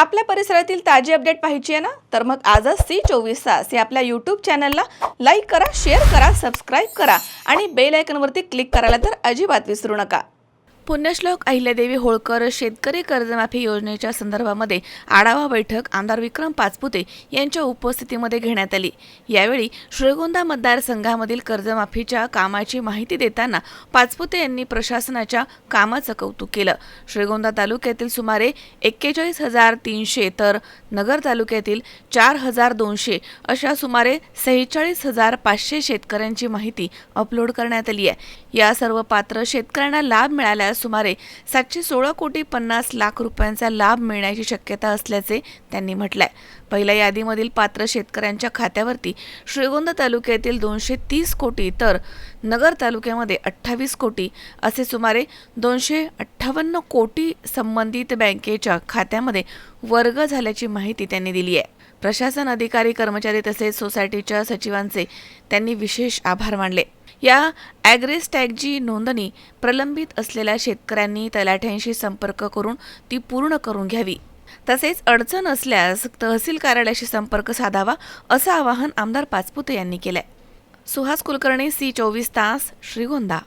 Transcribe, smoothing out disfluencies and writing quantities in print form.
आपल्या परिसरातील ताजी अपडेट पाहिजे आहे ना, तर मग आजच C24 या आपल्या यूट्यूब चॅनलला लाईक करा, शेअर करा, सबस्क्राईब करा आणि बेल आयकॉनवरती क्लिक करायला तर अजिबात विसरू नका. पुण्यश्लोक अहिल्यादेवी होळकर शेतकरी कर्जमाफी योजनेच्या संदर्भामध्ये आढावा बैठक आमदार विक्रम पाचपुते यांच्या उपस्थितीमध्ये घेण्यात आली. यावेळी श्रीगोंदा मतदारसंघामधील कर्जमाफीच्या कामाची माहिती देताना पाचपुते यांनी प्रशासनाच्या कामाचं कौतुक केलं. श्रीगोंदा तालुक्यातील सुमारे 41,300 तर नगर तालुक्यातील 4,200 अशा सुमारे 46,500 शेतकऱ्यांची माहिती अपलोड करण्यात आली आहे. या सर्व पात्र शेतकऱ्यांना लाभ मिळाल्यास सुमारे 716 कोटी 50 लाख रुपयांचा लाभ मिळण्याची शक्यता असल्याचे त्यांनी म्हटलंय. पहिल्या यादीमधील पात्र शेतकऱ्यांच्या खात्यावरती श्रीगोंदा तालुक्यातील 230 कोटी तर नगर तालुक्यामध्ये 28 कोटी असे सुमारे 258 कोटी संबंधित बँकेच्या खात्यामध्ये वर्ग झाल्याची माहिती त्यांनी दिली आहे. प्रशासन अधिकारी, कर्मचारी तसेच सोसायटीच्या सचिवांचे त्यांनी विशेष आभार मानले. या ॲग्रेस्टॅगची नोंदणी प्रलंबित असलेल्या शेतकऱ्यांनी तलाठ्यांशी संपर्क करून ती पूर्ण करून घ्यावी. तसेच अडचण असल्यास तहसील कार्यालयाशी संपर्क साधावा असं आवाहन आमदार पाचपुते यांनी केलंय. सुहास कुलकर्णी, C24 तास, श्रीगोंदा.